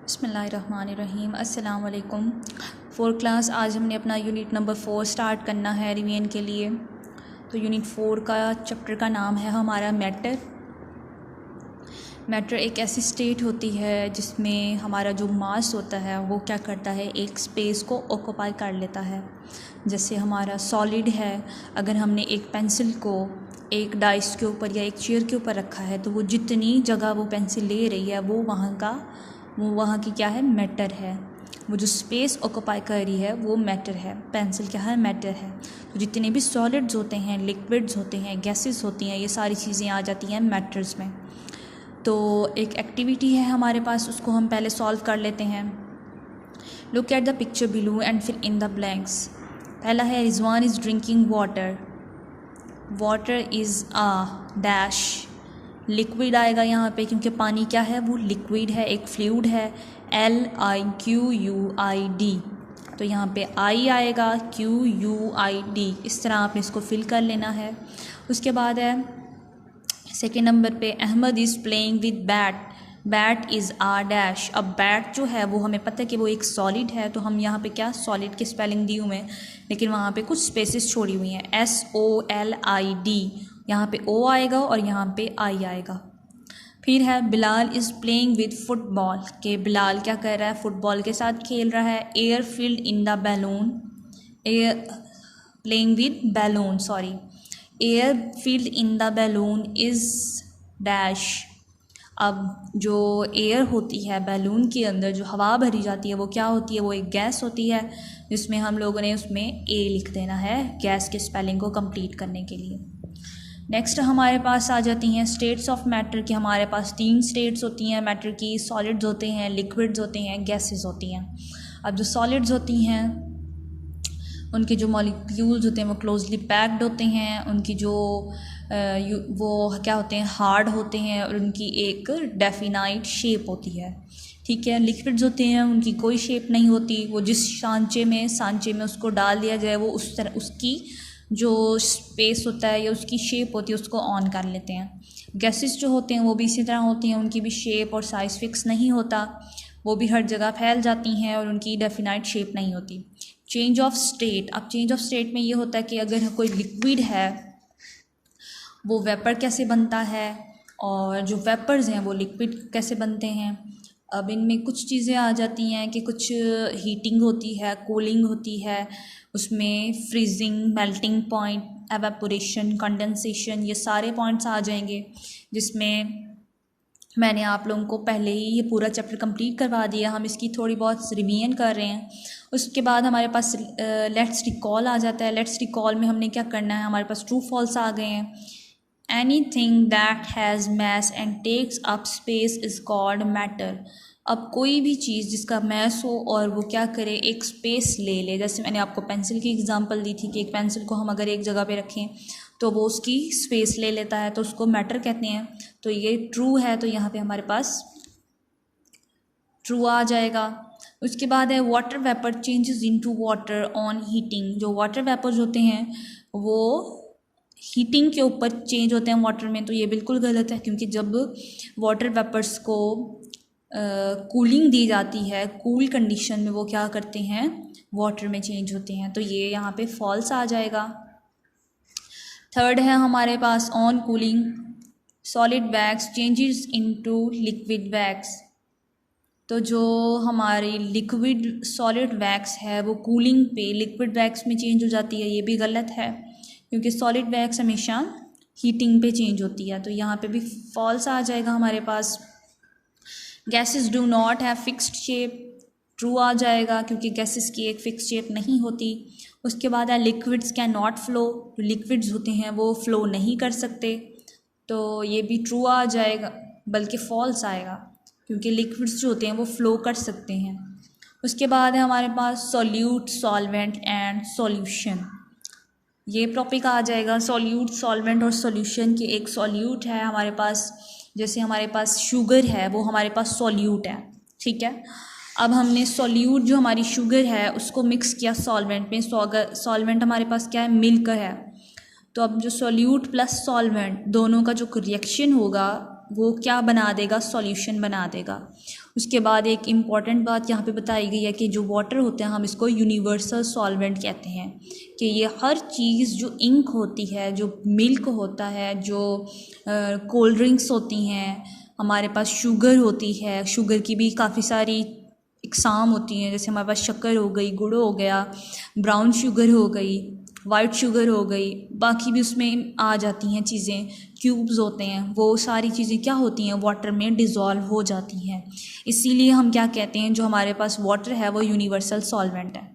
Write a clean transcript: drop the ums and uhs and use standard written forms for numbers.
बिस्मिल्लाहिर्रहमानिर्रहीम। अस्सलाम वालेकुम। 4 क्लास आज हमने अपना यूनिट नंबर 4 स्टार्ट करना है रिवीजन के लिए। तो यूनिट 4 का चैप्टर का नाम है हमारा मैटर। मैटर एक ऐसी स्टेट होती है जिसमें हमारा जो मास होता है वो क्या करता है, एक स्पेस को ऑक्यूपाई कर लेता है। जैसे हमारा सॉलिड है, अगर हमने एक पेंसिल को एक डाइस के ऊपर या एक चेयर के ऊपर रखा है तो वो जितनी जगह वो पेंसिल ले रही है वो वहाँ की क्या है, मैटर है। वो जो स्पेस ऑक्यूपाई कर रही है वो मैटर है। पेंसिल क्या है, मैटर है। तो जितने भी सॉलिड्स होते हैं, लिक्विड्स होते हैं, गैसेस होती हैं, ये सारी चीज़ें आ जाती हैं मैटर्स में। तो एक एक्टिविटी है हमारे पास, उसको हम पहले सॉल्व कर लेते हैं। Look at the picture below and fill in the blanks. पहला है Rizwan is drinking water. Water is a dash. Liquid आएगा यहाँ पे क्योंकि पानी क्या है, वो लिक्विड है, एक फ्लूइड है। LIQUID, तो यहाँ पे I आएगा, QUID। इस तरह आपने इसको फिल कर लेना है। उसके बाद है सेकेंड नंबर पे, Ahmed is playing with bat. Bat is a dash. अब बैट जो है वो हमें पता है कि वो एक सॉलिड है, तो हम यहाँ पे क्या, सॉलिड की स्पेलिंग दी हुई है लेकिन वहाँ पे कुछ स्पेसेस छोड़ी हुई हैं। SOLID, यहाँ पे O आएगा और यहाँ पे I आएगा। फिर है Bilal is playing with football, के बिलाल क्या कर रहा है, फुटबॉल के साथ खेल रहा है। Air filled in the balloon, air playing with balloon, sorry, air filled in the balloon is dash. अब जो एयर होती है बैलून के अंदर, जो हवा भरी जाती है वो क्या होती है, वो एक गैस होती है, जिसमें हम लोगों ने उसमें A लिख देना है गैस के स्पेलिंग को कंप्लीट करने के लिए। नेक्स्ट हमारे पास आ जाती हैं स्टेट्स ऑफ मैटर की। हमारे पास 3 स्टेट्स होती हैं मैटर की, सॉलिड्स होते हैं, लिक्विड्स होते हैं, गैसेस होती हैं। अब जो सॉलिड्स होती हैं उनके जो मॉलिक्यूल्स होते हैं वो क्लोजली पैक्ड होते हैं, उनकी जो वो क्या होते हैं, हार्ड होते हैं और उनकी एक डेफिनाइट शेप होती है। ठीक है। लिक्विड्स होते हैं, उनकी कोई शेप नहीं होती, वो जिस सांचे में उसको डाल दिया जाए वो उस तरह उसकी जो स्पेस होता है या उसकी शेप होती है उसको ऑन कर लेते हैं। गैसेस जो होते हैं वो भी इसी तरह होती हैं, उनकी भी शेप और साइज़ फिक्स नहीं होता, वो भी हर जगह फैल जाती हैं और उनकी डेफिनाइट शेप नहीं होती। चेंज ऑफ स्टेट, अब चेंज ऑफ स्टेट में ये होता है कि अगर कोई लिक्विड है वो वेपर कैसे बनता है और जो वेपर्स हैं वो लिक्विड कैसे बनते हैं। अब इनमें कुछ चीज़ें आ जाती हैं कि कुछ हीटिंग होती है, कूलिंग होती है, उसमें freezing, melting point, evaporation, condensation, ये सारे पॉइंट्स आ जाएंगे, जिसमें मैंने आप लोगों को पहले ही ये पूरा चैप्टर कंप्लीट करवा दिया। हम इसकी थोड़ी बहुत रिवीजन कर रहे हैं। उसके बाद हमारे पास लेट्स रिकॉल आ जाता है। लेट्स रिकॉल में हमने क्या करना है, हमारे पास ट्रू फॉल्स आ गए हैं। Anything that has mass and takes up space is called matter. अब कोई भी चीज़ जिसका मैस हो और वो क्या करे, एक स्पेस ले ले। जैसे मैंने आपको पेंसिल की एग्जांपल दी थी कि एक पेंसिल को हम अगर एक जगह पे रखें तो वो उसकी स्पेस ले लेता है, तो उसको मैटर कहते हैं। तो ये ट्रू है, तो यहाँ पे हमारे पास ट्रू आ जाएगा। उसके बाद है water vapour changes into water on heating. जो वाटर वेपर्स होते हैं वो हीटिंग के ऊपर चेंज होते हैं वाटर में, तो ये बिल्कुल गलत है, क्योंकि जब वाटर वेपर्स को कूलिंग दी जाती है, कूल कंडीशन में वो क्या करते हैं, वाटर में चेंज होते हैं, तो ये यहाँ पे फॉल्स आ जाएगा। थर्ड है हमारे pass on cooling solid wax changes into liquid wax. तो जो हमारी लिक्विड सॉलिड वैक्स है वो कूलिंग पे लिक्विड वैक्स में चेंज हो जाती है, ये भी गलत है, क्योंकि सॉलिड वैक्स हमेशा हीटिंग पे चेंज होती है, तो यहाँ पे भी फॉल्स आ जाएगा हमारे पास। Gases do not have fixed shape, true आ जाएगा, क्योंकि गैसेस की एक फिक्स शेप नहीं होती। उसके बाद है लिक्विड्स कैन नॉट फ्लो, जो लिक्विड्स होते हैं वो फ्लो नहीं कर सकते, तो ये भी ट्रू आ जाएगा, बल्कि फॉल्स आएगा, क्योंकि लिक्विड्स जो होते हैं वो फ्लो कर सकते हैं। उसके बाद है हमारे पास सॉल्यूट, सॉल्वेंट एंड सॉल्यूशन। ये टॉपिक आ जाएगा सॉल्यूट, सॉल्वेंट और सॉल्यूशन की। एक सॉल्यूट है हमारे पास, जैसे हमारे पास शुगर है वो हमारे पास सॉल्यूट है, ठीक है। अब हमने सॉल्यूट जो हमारी शुगर है उसको मिक्स किया सॉल्वेंट में, सॉल्वेंट हमारे पास क्या है, मिल्क है। तो अब जो सॉल्यूट प्लस सॉल्वेंट दोनों का जो रिएक्शन होगा वो क्या बना देगा, सॉल्यूशन बना देगा। उसके बाद एक इम्पॉर्टेंट बात यहाँ पे बताई गई है कि जो वाटर होता है हम इसको यूनिवर्सल सॉल्वेंट कहते हैं, कि ये हर चीज़ जो इंक होती है, जो मिल्क होता है, जो कोल्ड ड्रिंक्स होती हैं, हमारे पास शुगर होती है, शुगर की भी काफ़ी सारी इकसाम होती हैं, जैसे हमारे पास शक्कर हो गई, गुड़ हो गया, ब्राउन शुगर हो गई, वाइट शुगर हो गई, बाकी भी उसमें आ जाती हैं चीज़ें, क्यूब्स होते हैं, वो सारी चीज़ें क्या होती हैं, वाटर में डिज़ोल्व हो जाती हैं। इसीलिए हम क्या कहते हैं, जो हमारे पास वाटर है वो यूनिवर्सल सॉल्वेंट है।